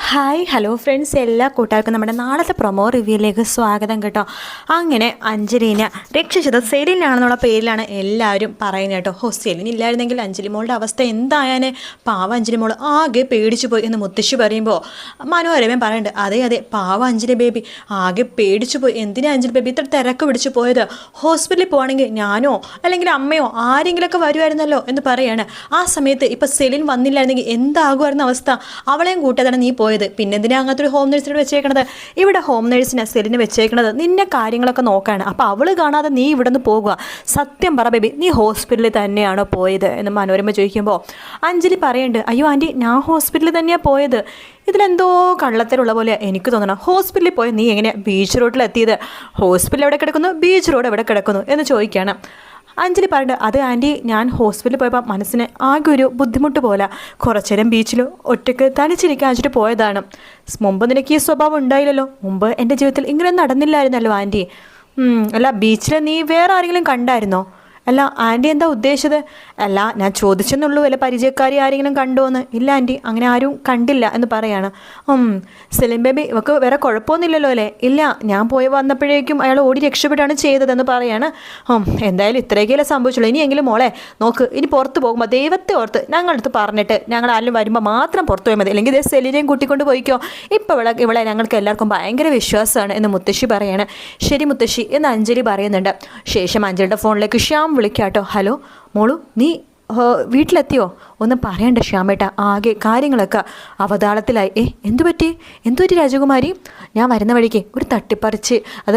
Hi hello friends, എല്ലാ കൂട്ടുകാർക്കും നമ്മുടെ നാളത്തെ പ്രൊമോ റിവ്യൂയിലേക്ക് സ്വാഗതം കേട്ടോ. അങ്ങനെ അഞ്ജലിനെ രക്ഷിച്ചത് സെലിനാണെന്നുള്ള പേരിലാണ് എല്ലാവരും പറയുന്നത് കേട്ടോ. സെലിൻ ഇല്ലായിരുന്നെങ്കിൽ അഞ്ജലി മോളുടെ അവസ്ഥ എന്തായാലും പാവ അഞ്ജലി മോൾ ആകെ പേടിച്ചു പോയി എന്ന് മുത്തശ്ശി പറയുമ്പോൾ മനോരമൻ പറയുന്നുണ്ട്, അതെ അതെ പാവ അഞ്ജലി ബേബി ആകെ പേടിച്ചു പോയി. എന്തിനാ അഞ്ജലി ബേബി ഇത്ര തിരക്ക് പിടിച്ചു പോയത്? ഹോസ്പിറ്റലിൽ പോകണമെങ്കിൽ ഞാനോ അല്ലെങ്കിൽ അമ്മയോ ആരെങ്കിലുമൊക്കെ വരുമായിരുന്നല്ലോ എന്ന് പറയാണ്. ആ സമയത്ത് ഇപ്പം സെലിൻ വന്നില്ലായിരുന്നെങ്കിൽ എന്താകുമായിരുന്ന അവസ്ഥ? അവളെയും കൂട്ടാതാണ് നീ പോയത്. പിന്നെ എന്തിനാ അങ്ങനത്തെ ഒരു ഹോം നേഴ്സിനോട് വെച്ചേക്കണത്? ഇവിടെ ഹോം നേഴ്സിനെ സെലിന് വെച്ചേക്കണത് നിന്നെ കാര്യങ്ങളൊക്കെ നോക്കാണ്. അപ്പോൾ അവൾ കാണാതെ നീ ഇവിടെ നിന്ന് പോകുക. സത്യം പറ ബേബി, നീ ഹോസ്പിറ്റലിൽ തന്നെയാണോ പോയത് എന്ന് മനോരമ ചോദിക്കുമ്പോൾ അഞ്ജലി പറയുന്നുണ്ട്, അയ്യോ ആൻറ്റി, ഞാൻ ഹോസ്പിറ്റലിൽ തന്നെയാണ് പോയത്. ഇതിലെന്തോ കള്ളത്തരമുള്ള പോലെ എനിക്ക് തോന്നണം. ഹോസ്പിറ്റലിൽ പോയി നീ എങ്ങനെയാണ് ബീച്ച് റോഡിലെത്തിയത്? ഹോസ്പിറ്റൽ എവിടെ കിടക്കുന്നു, ബീച്ച് റോഡ് എവിടെ കിടക്കുന്നു എന്ന് ചോദിക്കുകയാണ്. അഞ്ജലി പറഞ്ഞിട്ട്, അത് ആൻറ്റി, ഞാൻ ഹോസ്പിറ്റലിൽ പോയപ്പോൾ മനസ്സിന് ആകെ ഒരു ബുദ്ധിമുട്ട് പോലെ കുറച്ചു നേരം ബീച്ചിൽ ഒറ്റയ്ക്ക് തനിച്ചിരിക്കാൻ വെച്ചിട്ട് പോയതാണ്. മുമ്പ് നിനക്ക് ഈ സ്വഭാവം ഉണ്ടായില്ലല്ലോ. മുമ്പ് എൻ്റെ ജീവിതത്തിൽ ഇങ്ങനെ നടന്നില്ലായിരുന്നല്ലോ ആൻറ്റി. അല്ല, ബീച്ചിൽ നീ വേറെ ആരെങ്കിലും കണ്ടായിരുന്നോ? അല്ല ആൻറ്റി എന്താ ഉദ്ദേശിച്ചത്? അല്ല, ഞാൻ ചോദിച്ചെന്നുള്ളൂ, വല്ല പരിചയക്കാരി ആരെങ്കിലും കണ്ടോന്ന്. ഇല്ല ആൻറ്റി, അങ്ങനെ ആരും കണ്ടില്ല എന്ന് പറയാണ്. സെലിൻ ബേബി ഇവക്ക് വേറെ കുഴപ്പമൊന്നുമില്ലല്ലോ അല്ലേ? ഇല്ല, ഞാൻ പോയി വന്നപ്പോഴേക്കും അയാൾ ഓടി രക്ഷപ്പെട്ടാണ് ചെയ്തതെന്ന് പറയാണ്. എന്തായാലും ഇത്രയൊക്കെയല്ലേ സംഭവിച്ചുള്ളൂ. ഇനിയെങ്കിലും മോളെ നോക്ക്, ഇനി പുറത്ത് പോകുമ്പോൾ ദൈവത്തെ ഓർത്ത് ഞങ്ങളടുത്ത് പറഞ്ഞിട്ട് ഞങ്ങൾ ആരും വരുമ്പോൾ മാത്രം പുറത്ത് പോയാൽ മതി. അല്ലെങ്കിൽ ഇതേ സെലിനെയും കൂട്ടിക്കൊണ്ട് പോയിക്കോ. ഇപ്പോൾ ഇവളെ ഞങ്ങൾക്ക് എല്ലാവർക്കും ഭയങ്കര വിശ്വാസമാണ് എന്ന് മുത്തശ്ശി പറയാണ്. ശരി മുത്തശ്ശി എന്ന് അഞ്ജലി പറയുന്നുണ്ട്. ശേഷം അഞ്ജലിയുടെ ഫോണിലേക്ക് ശ്യാം വിളിക്കാട്ടോ. ഹലോ മോളു, നീ വീട്ടിലെത്തിയോ? ഒന്നും പറയണ്ട ശ്യാമേട്ട, ആകെ കാര്യങ്ങളൊക്കെ അവതാളത്തിലായി. എന്തു പറ്റി രാജകുമാരി? ഞാൻ വരുന്ന വഴിക്ക് ഒരു തട്ടിപ്പറിച്ച്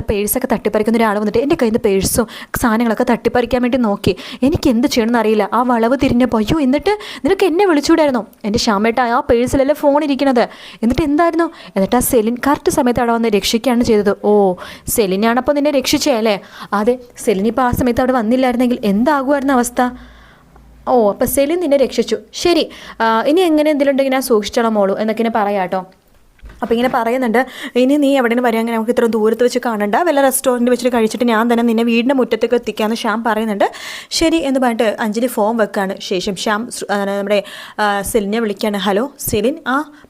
പേഴ്സൊക്കെ തട്ടിപ്പറിക്കുന്ന ഒരാൾ വന്നിട്ട് എൻ്റെ കയ്യിൽ നിന്ന് പേഴ്സും സാധനങ്ങളൊക്കെ തട്ടിപ്പറിക്കാൻ വേണ്ടി നോക്കി. എനിക്ക് എന്ത് ചെയ്യണമെന്ന് അറിയില്ല. ആ വളവ് തിരിഞ്ഞപ്പോൾ അയ്യോ, എന്നിട്ട് നിനക്ക് എന്നെ വിളിച്ചുകൂടായിരുന്നോ? എൻ്റെ ശ്യാമേട്ട, ആ പേഴ്സിലല്ലേ ഫോൺ ഇരിക്കണത്. എന്നിട്ട് എന്തായിരുന്നു? എന്നിട്ട് ആ സെലിൻ കറക്റ്റ് സമയത്ത് അവിടെ വന്ന് രക്ഷിക്കുകയാണ് ചെയ്തത്. ഓ, സെലിനാണപ്പോൾ നിന്നെ രക്ഷിച്ചേ അല്ലേ? അതെ, സെലിനിപ്പോൾ ആ സമയത്ത് അവിടെ വന്നില്ലായിരുന്നെങ്കിൽ എന്താകുമായിരുന്ന അവസ്ഥ? ഓ, അപ്പോൾ സെലിൻ നിന്നെ രക്ഷിച്ചു. ശരി, ഇനി എങ്ങനെ എന്തെങ്കിലും ഉണ്ടെങ്കിൽ ഞാൻ സൂക്ഷിച്ചോളാം മോളൂ എന്നൊക്കെ ഇങ്ങനെ പറയാട്ടോ. അപ്പോൾ ഇങ്ങനെ പറയുന്നുണ്ട്, ഇനി നീ എവിടെയും വരികയാണെങ്കിൽ നമുക്ക് ഇത്ര ദൂരത്ത് വെച്ച് കാണണ്ട, വല്ല റെസ്റ്റോറൻറ്റ് വെച്ചിട്ട് കഴിച്ചിട്ട് ഞാൻ തന്നെ നിന്നെ വീടിൻ്റെ മുറ്റത്തേക്ക് എത്തിക്കാമെന്ന് ശ്യാം പറയുന്നുണ്ട്. ശരി എന്ന് പറഞ്ഞിട്ട് അഞ്ജലി ഫോം വെക്കാണ്. ശേഷം ശ്യാം നമ്മുടെ സെലിനെ വിളിക്കുകയാണ്. ഹലോ സെലിൻ,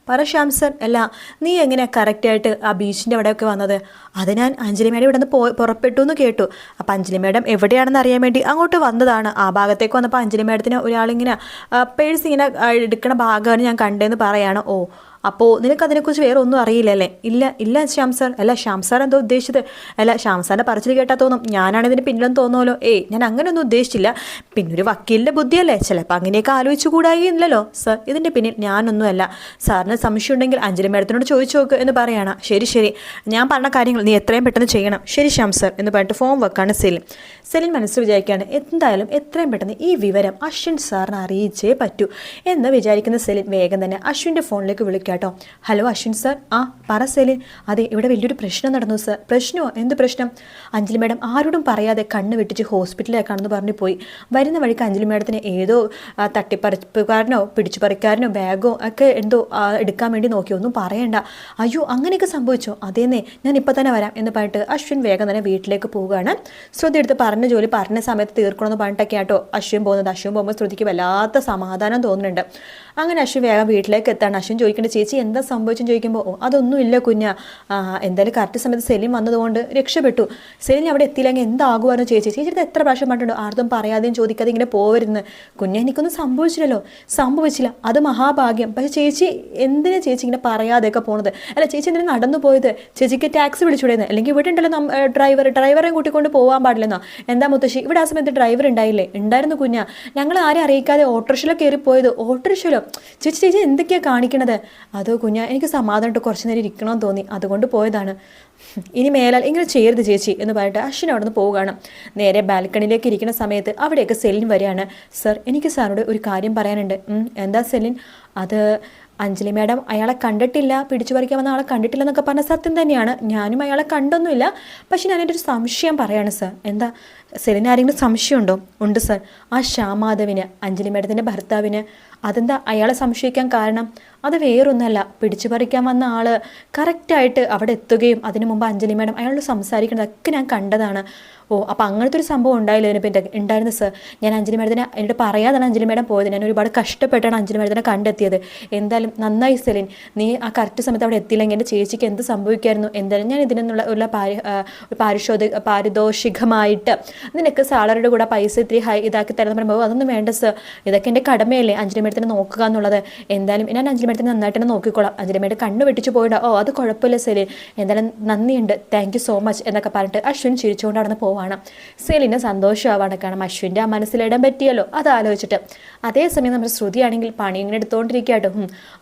പറ ശ്യാം സർ. അല്ല, നീ എങ്ങനെയാണ് കറക്റ്റായിട്ട് ആ ബീച്ചിൻ്റെ അവിടെയൊക്കെ വന്നത്? അത് ഞാൻ അഞ്ജലി മേഡം ഇവിടെ നിന്ന് പുറപ്പെട്ടു എന്ന് കേട്ടു. അപ്പോൾ അഞ്ജലി മേഡം എവിടെയാണെന്ന് അറിയാൻ വേണ്ടി അങ്ങോട്ട് വന്നതാണ്. ആ ഭാഗത്തേക്ക് വന്നപ്പോൾ അഞ്ജലി മേഡത്തിന് ഒരാളിങ്ങനെ പേഴ്സ് ഇങ്ങനെ എടുക്കണ ഭാഗമാണ് ഞാൻ കണ്ടതെന്ന് പറയാണ്. ഓ, അപ്പോൾ നിനക്കതിനെക്കുറിച്ച് വേറെ ഒന്നും അറിയില്ലല്ലേ? ഇല്ല ശ്യാം സാർ. അല്ല, ശ്യാം സാർ എന്തോ ഉദ്ദേശിച്ചത്? അല്ല, ശ്യാം സാറിൻ്റെ പറച്ചിൽ കേട്ടാൽ തോന്നും ഞാനാണ് ഇതിന് പിന്നിലെന്ന് തോന്നുമല്ലോ. ഞാൻ അങ്ങനെയൊന്നും ഉദ്ദേശിച്ചില്ല. പിന്നെ ഒരു വക്കീലിൻ്റെ ബുദ്ധിയല്ലേ, ചിലപ്പോൾ അങ്ങനെയൊക്കെ ആലോചിച്ചു കൂടായി ഇല്ലല്ലോ സാർ. ഇതിൻ്റെ പിന്നിൽ ഞാനൊന്നുമല്ല. സാറിന് സംശയം ഉണ്ടെങ്കിൽ അഞ്ജലി മേഡത്തിനോട് ചോദിച്ചു നോക്ക് എന്ന് പറയണം. ശരി, ഞാൻ പറഞ്ഞ കാര്യങ്ങൾ നീ എത്രയും പെട്ടെന്ന് ചെയ്യണം. ശരി ശ്യാം സാർ എന്ന് പറഞ്ഞിട്ട് ഫോം വെക്കാണ് സെലിൻ മനസ്സിൽ വിചാരിക്കുകയാണ്, എന്തായാലും എത്രയും പെട്ടെന്ന് ഈ വിവരം അശ്വിൻ സാറിനെ അറിയിച്ചേ പറ്റൂ എന്ന് വിചാരിക്കുന്ന സെലിൻ വേഗം തന്നെ അശ്വിൻ്റെ ഫോണിലേക്ക് വിളിക്കാട്ടോ. Hello Ashwin sir. പറ സെലിൻ. അതെ, ഇവിടെ വലിയൊരു പ്രശ്നം നടന്നു സാർ. പ്രശ്നമോ? എന്ത് പ്രശ്നം? അഞ്ജലി മേഡം ആരോടും പറയാതെ കണ്ണ് വെട്ടിച്ച് ഹോസ്പിറ്റലിലേക്കാണെന്ന് പറഞ്ഞു പോയി. വരുന്ന വഴിക്ക് അഞ്ജലി മേഡത്തിന് ഏതോ തട്ടിപ്പറിപ്പുകാരനോ പിടിച്ചുപറിക്കാരനോ ബാഗോ ഒക്കെ എന്തോ എടുക്കാൻ വേണ്ടി നോക്കി. ഒന്നും പറയണ്ട. അയ്യോ, അങ്ങനെയൊക്കെ സംഭവിച്ചോ? അതേന്നേ, ഞാൻ ഇപ്പം തന്നെ വരാം എന്ന് പറഞ്ഞിട്ട് അശ്വിൻ വേഗം തന്നെ വീട്ടിലേക്ക് പോവുകയാണ്. ശ്രുതി എടുത്ത് പറഞ്ഞ ജോലി പറഞ്ഞ സമയത്ത് തീർക്കണമെന്ന് പറഞ്ഞിട്ടൊക്കെ ആട്ടോ അശ്വിൻ പോകുന്നത്. അശ്വിൻ പോകുമ്പോൾ ശ്രുതിക്ക് വല്ലാത്ത സമാധാനം തോന്നുന്നുണ്ട്. അങ്ങനെ അശ്വിൻ വേഗം വീട്ടിലേക്ക് എത്താണ്. അശ്വിൻ ചോദിക്കേണ്ട, ചേച്ചി എന്താ സംഭവിച്ചെന്ന് ചോദിക്കുമ്പോൾ, അതൊന്നുമില്ല കുഞ്ഞ, എന്തായാലും കറക്റ്റ് സമയത്ത് സെലിൻ വന്നതുകൊണ്ട് രക്ഷപ്പെട്ടു. സെലിൻ അവിടെ എത്തിയില്ലെങ്കിൽ എന്താകുമായിരുന്നു ചേച്ചിയുടെ എത്ര പ്രാവശ്യം പറഞ്ഞിട്ടുണ്ടോ ആർക്കും പറയാതെയും ചോദിക്കാതെ ഇങ്ങനെ പോവരുന്ന്. കുഞ്ഞ, എനിക്കൊന്നും സംഭവിച്ചില്ല. അത് മഹാഭാഗ്യം. പക്ഷേ ചേച്ചി എന്തിനാ ചേച്ചി ഇങ്ങനെ പറയാതെയൊക്കെ പോണത്? അല്ല, ചേച്ചി എന്തിനാ നടന്നു പോയത്? ചേച്ചിക്ക് ടാക്സി വിളിച്ചുകൂടെയെന്ന്? അല്ലെങ്കിൽ ഇവിടെ ഉണ്ടല്ലോ ഡ്രൈവറെ കൂട്ടിക്കൊണ്ട് പോകാൻ പാടില്ലെന്നോ? എന്താ മുത്തശ്ശി, ഇവിടെ ആ സമയത്ത് ഡ്രൈവർ ഉണ്ടായില്ലേ? ഉണ്ടായിരുന്നു കുഞ്ഞ, ഞങ്ങൾ ആരെ അറിയിക്കാതെ ഓട്ടോറിക്ഷയിലോ കയറിപ്പോയത്. ഓട്ടോറിക്ഷയിലോ? ചേച്ചി എന്തൊക്കെയാണ് കാണിക്കണത്? അതോ കുഞ്ഞ, എനിക്ക് സമാധാനമായിട്ട് കുറച്ച് നേരം ഇരിക്കണമെന്ന് തോന്നി, അതുകൊണ്ട് പോയതാണ്. ഇനി മേലാൽ ഇങ്ങനെ ചെയ്യരുത് ചേച്ചി എന്ന് പറഞ്ഞിട്ട് അശ്വിൻ അവിടെ നിന്ന് പോവുകയാണ്. നേരെ ബാൽക്കണിയിലേക്ക് ഇരിക്കുന്ന സമയത്ത് അവിടെയൊക്കെ സെലിൻ വരികയാണ്. സർ, എനിക്ക് സാറിനോട് ഒരു കാര്യം പറയാനുണ്ട്. എന്താ സെലിൻ? അത് അഞ്ജലി മാഡം അയാളെ കണ്ടിട്ടില്ല, പിടിച്ചു പറിക്കാൻ വന്ന ആളെ കണ്ടിട്ടില്ല എന്നൊക്കെ പറഞ്ഞ സത്യം തന്നെയാണ്. ഞാനും അയാളെ കണ്ടൊന്നുമില്ല. പക്ഷെ ഞാനെൻ്റെ ഒരു സംശയം പറയാണ് സർ. എന്താ സെലിന് ആരെങ്കിലും സംശയമുണ്ടോ? ഉണ്ട് സർ. ആ ശ്യാമാധവിന്, അഞ്ജലി മാഡത്തിൻ്റെ ഭർത്താവിന് അതെന്താ അയാളെ സംശയിക്കാൻ കാരണം? അത് വേറൊന്നല്ല, പിടിച്ചു പറിക്കാൻ വന്ന ആള് കറക്റ്റായിട്ട് അവിടെ എത്തുകയും അതിനു മുമ്പ് അഞ്ജലി മാഡം അയാളോട് സംസാരിക്കുന്നതൊക്കെ ഞാൻ കണ്ടതാണ്. ഓ, അപ്പോൾ അങ്ങനത്തെ ഒരു സംഭവം ഉണ്ടായില്ല ഇതിനെപ്പറ്റി? ഉണ്ടായിരുന്നു സർ. ഞാൻ അഞ്ജലി മാഡത്തിനെ എന്നോട് പറയാതാണ് അഞ്ജലി മാഡം പോയത്. ഞാൻ ഒരുപാട് കഷ്ടപ്പെട്ടാണ് അഞ്ജലി മാഡത്തിനെ കണ്ടെത്തിയത്. എന്തായാലും നന്നായി സെലിൻ, നീ ആ കറക്റ്റ് സമയത്ത് അവിടെ എത്തിയില്ലെങ്കിൽ എൻ്റെ ചേച്ചിക്ക് എന്ത് സംഭവിക്കുമായിരുന്നു? എന്തായാലും ഞാൻ ഇതിനുള്ള ഉള്ള പാരിതോഷികമായിട്ട് നിനക്ക് സാലറിയുടെ കൂടെ പൈസ ഇത്തിരി ഇതാക്കി തരുന്ന പറയുമ്പോൾ അതൊന്നും വേണ്ട സർ, ഇതൊക്കെ എൻ്റെ കടമയല്ലേ അഞ്ജലി മാഡത്തിനെ നോക്കുക എന്നുള്ളത്. എന്തായാലും ഞാൻ അഞ്ജലി മാഡത്തിനെ നന്നായിട്ട് തന്നെ നോക്കിക്കോളാം. അഞ്ജലി മാഡം കണ്ണ് വെട്ടിച്ച് പോയിട്ടോ? ഓ, അത് കുഴപ്പമില്ല സെലിൻ, എന്തായാലും നന്ദിയുണ്ട്, താങ്ക് യു സോ മച്ച് എന്നൊക്കെ പറഞ്ഞിട്ട് അശ്വിൻ ചിരിച്ചുകൊണ്ട് അവിടെ നിന്ന് പോവാണ്. സെലിന് സന്തോഷമാവാണ്. കാരണം അശ്വിൻ്റെ ആ മനസ്സിലിടാൻ പറ്റിയല്ലോ അത് ആലോചിച്ചിട്ട്. അതേസമയം നമ്മുടെ ശ്രുതിയാണെങ്കിൽ പണി ഇങ്ങനെ എടുത്തുകൊണ്ടിരിക്കുകയാട്ടോ.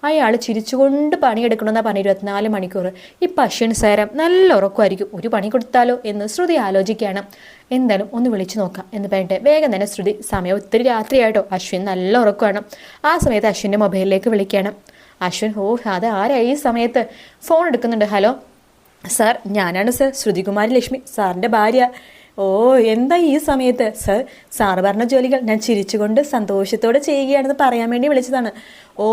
അയാൾ ചിരിച്ചുകൊണ്ട് പണിയെടുക്കണമെന്നാണ് പറഞ്ഞ 24 മണിക്കൂർ. ഇപ്പം അശ്വിൻ സേരം നല്ല ഉറക്കമായിരിക്കും, ഒരു പണി കൊടുത്താലോ എന്ന് ശ്രുതി ആലോചിക്കുകയാണ്. എന്തായാലും ഒന്ന് വിളിച്ചു നോക്കാം എന്ന് പറഞ്ഞിട്ട് വേഗം തന്നെ ശ്രുതി, സമയം ഒത്തിരി രാത്രിയായിട്ടോ, അശ്വിൻ നല്ല ഉറക്കമാണ്. ആ സമയത്ത് അശ്വിൻ്റെ മൊബൈലിലേക്ക് വിളിക്കുകയാണ്. അശ്വിൻ, ഓ അത് ആരാ ഈ സമയത്ത്? ഫോൺ എടുക്കുന്നുണ്ട്. ഹലോ സാർ, ഞാനാണ് സാർ, ശ്രുതികുമാരി ലക്ഷ്മി, സാറിൻ്റെ ഭാര്യ. ഓ, എന്താ ഈ സമയത്ത്? സർ, സാറ് പറഞ്ഞ ജോലികൾ ഞാൻ ചിരിച്ചുകൊണ്ട് സന്തോഷത്തോടെ ചെയ്യുകയാണെന്ന് പറയാൻ വേണ്ടി വിളിച്ചതാണ്. ഓ,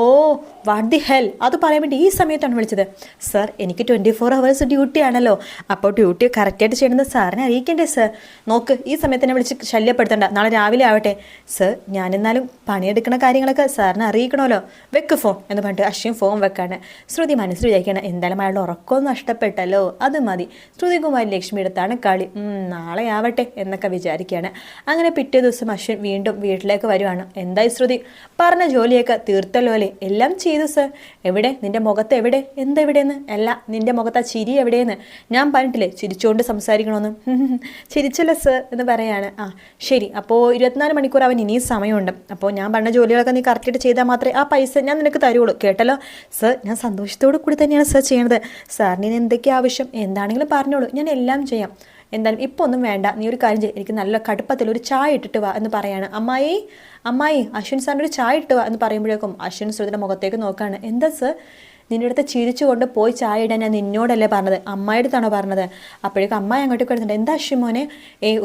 വാട്ട് ദി ഹെൽ, അത് പറയാൻ വേണ്ടി ഈ സമയത്താണ് വിളിച്ചത്? സർ, എനിക്ക് 24 hours ഡ്യൂട്ടി ആണല്ലോ, അപ്പോൾ ഡ്യൂട്ടി കറക്റ്റായിട്ട് ചെയ്യണമെന്ന് സാറിനെ അറിയിക്കണ്ടേ സർ? നോക്ക്, ഈ സമയത്ത് എന്നെ വിളിച്ച് ശല്യപ്പെടുത്തണ്ട, നാളെ രാവിലെ ആവട്ടെ. സർ, ഞാനെന്നാലും പണിയെടുക്കുന്ന കാര്യങ്ങളൊക്കെ സാറിനെ അറിയിക്കണമല്ലോ. വെക്ക് ഫോൺ എന്ന് പറഞ്ഞിട്ട് അശ്വിൻ ഫോൺ വെക്കാണ്. ശ്രുതി മനസ്സിൽ വിചാരിക്കണം, എന്തായാലും അയാളുടെ ഉറക്കമൊന്നും നഷ്ടപ്പെട്ടല്ലോ, അത് മതി, ശ്രുതികുമാരി ലക്ഷ്മി എടുത്താണ് കളി, നാളെ ആവട്ടെ എന്നൊക്കെ വിചാരിക്കുകയാണ്. അങ്ങനെ പിറ്റേ ദിവസം അശ്വിൻ വീണ്ടും വീട്ടിലേക്ക് വരുവാണ്. എന്തായി ശ്രുതി, പറഞ്ഞ ജോലിയൊക്കെ തീർത്തല്ലോ അല്ലേ? എല്ലാം ചെയ്തു സർ. എവിടെ നിന്റെ മുഖത്ത്, എവിടെ എന്തെവിടെയെന്ന്? അല്ല, നിന്റെ മുഖത്ത് ആ ചിരി എവിടെയെന്ന്? ഞാൻ പറഞ്ഞിട്ടില്ലേ ചിരിച്ചുകൊണ്ട് സംസാരിക്കണമെന്ന്? ചിരിച്ചല്ലോ സർ എന്ന് പറയാണ്. ആ ശരി, അപ്പോൾ 24 മണിക്കൂർ അവൻ ഇനിയും സമയമുണ്ട്. അപ്പോൾ ഞാൻ പറഞ്ഞ ജോലികളൊക്കെ നീ കറക്റ്റായിട്ട് ചെയ്താൽ മാത്രമേ ആ പൈസ ഞാൻ നിനക്ക് തരുള്ളൂ, കേട്ടല്ലോ? സർ, ഞാൻ സന്തോഷത്തോടു കൂടി തന്നെയാണ് സർ ചെയ്യണത്. സാറിന് എന്തൊക്കെ ആവശ്യം എന്താണെങ്കിലും പറഞ്ഞോളൂ, ഞാൻ എല്ലാം ചെയ്യാം. എന്തായാലും ഇപ്പോൾ ഒന്നും വേണ്ട, നീ ഒരു കാര്യം ചെയ്യും, എനിക്ക് നല്ല കടുപ്പത്തിൽ ഒരു ചായ ഇട്ടിട്ട് വാ എന്ന് പറയാണ്. അമ്മായി അശ്വിൻ സാറിൻ്റെ ഒരു ചായ ഇട്ട് വാ എന്ന് പറയുമ്പോഴേക്കും അശ്വിൻ ശ്രുതിയുടെ മുഖത്തേക്ക് നോക്കുകയാണ്. എന്താ സർ? നിൻ്റെ അടുത്ത് ചിരിച്ചുകൊണ്ട് പോയി ചായ ഇടാൻ ഞാൻ നിന്നോടല്ലേ പറഞ്ഞത്, അമ്മായിയുടെ അടുത്താണോ പറഞ്ഞത്? അപ്പോഴേക്കും അമ്മായി അങ്ങോട്ട് വരുന്നുണ്ട്. എന്താ അശ്വിൻ മോനെ?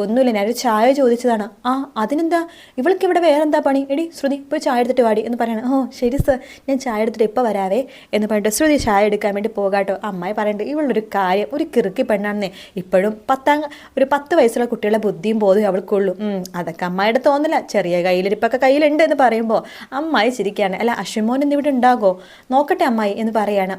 ഒന്നുമില്ല, ഞാനൊരു ചായ ചോദിച്ചതാണ്. ആ അതിനെന്താ, ഇവൾക്ക് ഇവിടെ വേറെ എന്താ പണി? എടി ശ്രുതി, പോയി ചായ എടുത്തിട്ട് വാടി എന്ന് പറയണം. ഓ ശരി സർ, ഞാൻ ചായ എടുത്തിട്ട് ഇപ്പോൾ വരാവേ എന്ന് പറഞ്ഞിട്ട് ശ്രുതി ചായ എടുക്കാൻ വേണ്ടി പോകാട്ടോ. അമ്മായി പറയുന്നുണ്ട്, ഇവളൊരു കാര്യം, ഒരു കിറുക്കി പെണ്ണാണെന്നേ, ഇപ്പോഴും 10 വയസ്സുള്ള കുട്ടികളെ ബുദ്ധിയും ബോധവും അവൾക്കുള്ളൂ. അതൊക്കെ അമ്മായിയുടെ തോന്നില്ല, ചെറിയ കയ്യിലിരിപ്പൊക്കെ കയ്യിലുണ്ട് എന്ന് പറയുമ്പോൾ അമ്മായി ചിരിക്കുകയാണ്. അല്ല അശ്വിൻ മോൻ എന്നിവിടെ ഉണ്ടാകോ? നോക്കട്ടെ അമ്മായി എന്ന് പറയാണ്.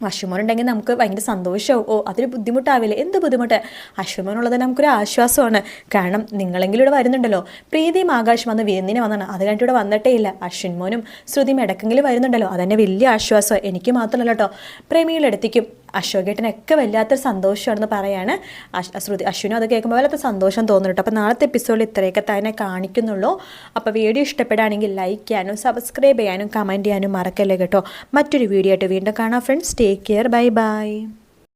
അശ്വമോനുണ്ടെങ്കിൽ നമുക്ക് ഭയങ്കര സന്തോഷമാവും. ഓ അതൊരു ബുദ്ധിമുട്ടാവില്ലേ? എന്ത് ബുദ്ധിമുട്ട്? അശ്വമോനുള്ളത് നമുക്കൊരു ആശ്വാസമാണ്. കാരണം നിങ്ങളെങ്കിലും ഇവിടെ വരുന്നുണ്ടല്ലോ. പ്രീതിയും ആകാശം വന്ന് വിരുന്നിനെ വന്നാണ്, അത് കഴിഞ്ഞിട്ട് ഇവിടെ വന്നിട്ടേ ഇല്ല. അശ്വിൻ മോനും ശ്രുതിയും ഇടക്കെങ്കിലും വരുന്നുണ്ടല്ലോ, അതെന്നെ വലിയ ആശ്വാസമാണ്. എനിക്ക് മാത്രമല്ല കേട്ടോ, പ്രേമികളെടുത്തേക്കും അശോകേട്ടനൊക്കെ വല്ലാത്തൊരു സന്തോഷമാണെന്ന് പറയാണ്. അശ്വിനും അത് കേൾക്കുമ്പോൾ വല്ലാത്ത സന്തോഷം തോന്നുന്നു കേട്ടോ. അപ്പോൾ നാളത്തെ എപ്പിസോഡിൽ ഇത്രയൊക്കെ തന്നെ കാണിക്കുന്നുള്ളൂ. അപ്പോൾ വീഡിയോ ഇഷ്ടപ്പെടുകയാണെങ്കിൽ ലൈക്ക് ചെയ്യാനും സബ്സ്ക്രൈബ് ചെയ്യാനും കമൻറ്റ് ചെയ്യാനും മറക്കല്ലേ കേട്ടോ. മറ്റൊരു വീഡിയോ ആയിട്ട് വീണ്ടും കാണാം friends. Take care, bye bye.